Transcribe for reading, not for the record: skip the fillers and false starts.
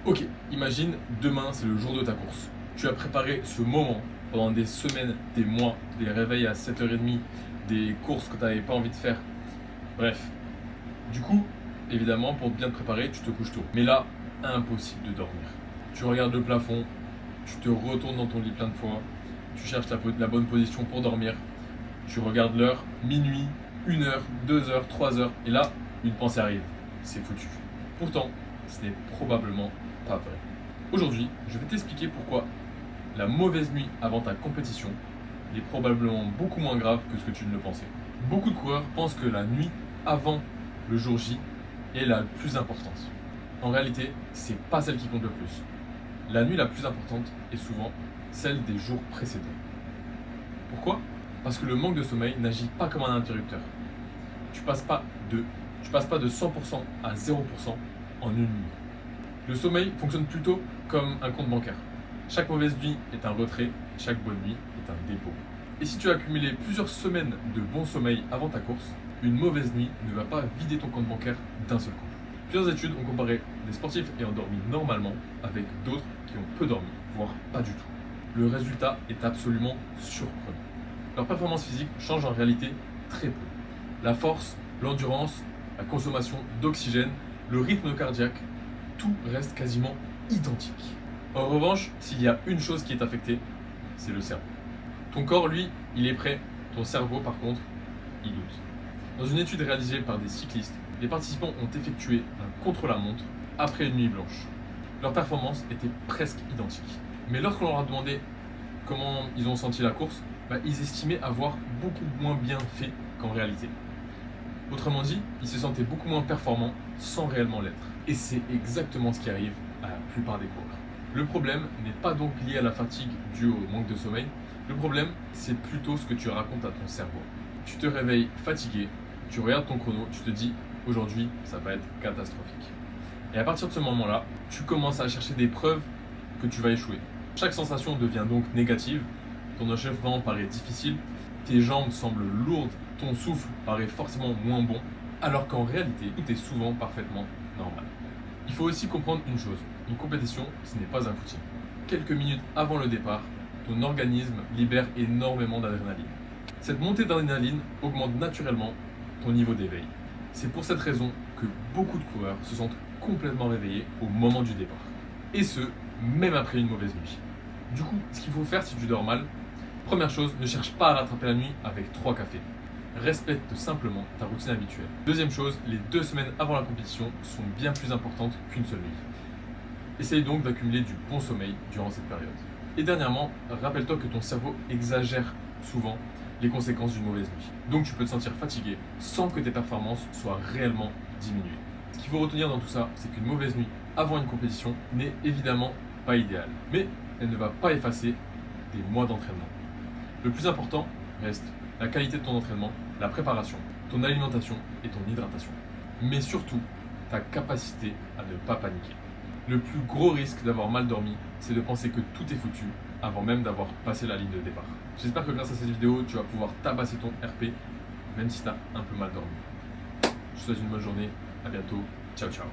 Ok, imagine, demain c'est le jour de ta course. Tu as préparé ce moment pendant des semaines, des mois, des réveils à 7h30, des courses que tu n'avais pas envie de faire. Bref. Du coup, évidemment, pour bien te préparer, tu te couches tôt. Mais là, impossible de dormir. Tu regardes le plafond, tu te retournes dans ton lit plein de fois, tu cherches la bonne position pour dormir, tu regardes l'heure, minuit, 1 heure, 2 heures, 3 heures, et là, une pensée arrive. C'est foutu. Pourtant, ce n'est probablement pas vrai. Aujourd'hui, je vais t'expliquer pourquoi la mauvaise nuit avant ta compétition est probablement beaucoup moins grave que ce que tu ne le pensais. Beaucoup de coureurs pensent que la nuit avant le jour J est la plus importante. En réalité, c'est pas celle qui compte le plus. La nuit la plus importante est souvent celle des jours précédents. Pourquoi ? Parce que le manque de sommeil n'agit pas comme un interrupteur. Tu passes pas de 100% à 0% en une nuit. Le sommeil fonctionne plutôt comme un compte bancaire. Chaque mauvaise nuit est un retrait, chaque bonne nuit est un dépôt. Et si tu as accumulé plusieurs semaines de bon sommeil avant ta course, une mauvaise nuit ne va pas vider ton compte bancaire d'un seul coup. Plusieurs études ont comparé des sportifs ayant dormi normalement avec d'autres qui ont peu dormi, voire pas du tout. Le résultat est absolument surprenant. Leur performance physique change en réalité très peu. La force, l'endurance, la consommation d'oxygène, le rythme cardiaque, tout reste quasiment identique. En revanche, s'il y a une chose qui est affectée, c'est le cerveau. Ton corps, lui, il est prêt. Ton cerveau, par contre, il doute. Dans une étude réalisée par des cyclistes, les participants ont effectué un contre-la-montre après une nuit blanche. Leur performance était presque identique. Mais lorsqu'on leur a demandé comment ils ont senti la course, ils estimaient avoir beaucoup moins bien fait qu'en réalité. Autrement dit, ils se sentaient beaucoup moins performants sans réellement l'être. Et c'est exactement ce qui arrive à la plupart des coureurs. Le problème n'est pas donc lié à la fatigue due au manque de sommeil. Le problème, c'est plutôt ce que tu racontes à ton cerveau. Tu te réveilles fatigué, tu regardes ton chrono, tu te dis aujourd'hui, ça va être catastrophique. Et à partir de ce moment-là, tu commences à chercher des preuves que tu vas échouer. Chaque sensation devient donc négative, ton achèvement paraît difficile, tes jambes semblent lourdes, ton souffle paraît forcément moins bon, alors qu'en réalité, tout est souvent parfaitement normal. Il faut aussi comprendre une chose, une compétition, ce n'est pas un footing. Quelques minutes avant le départ, ton organisme libère énormément d'adrénaline. Cette montée d'adrénaline augmente naturellement ton niveau d'éveil. C'est pour cette raison que beaucoup de coureurs se sentent complètement réveillés au moment du départ. Et ce, même après une mauvaise nuit. Du coup, ce qu'il faut faire si tu dors mal, première chose, ne cherche pas à rattraper la nuit avec 3 cafés. Respecte simplement ta routine habituelle. Deuxième chose, les 2 semaines avant la compétition sont bien plus importantes qu'une seule nuit. Essaye donc d'accumuler du bon sommeil durant cette période. Et dernièrement, rappelle-toi que ton cerveau exagère souvent les conséquences d'une mauvaise nuit. Donc tu peux te sentir fatigué sans que tes performances soient réellement diminuées. Ce qu'il faut retenir dans tout ça, c'est qu'une mauvaise nuit avant une compétition n'est évidemment pas idéale. Mais elle ne va pas effacer des mois d'entraînement. Le plus important reste la qualité de ton entraînement, la préparation, ton alimentation et ton hydratation. Mais surtout, ta capacité à ne pas paniquer. Le plus gros risque d'avoir mal dormi, c'est de penser que tout est foutu avant même d'avoir passé la ligne de départ. J'espère que grâce à cette vidéo, tu vas pouvoir tabasser ton RP, même si tu as un peu mal dormi. Je te souhaite une bonne journée, à bientôt, ciao ciao.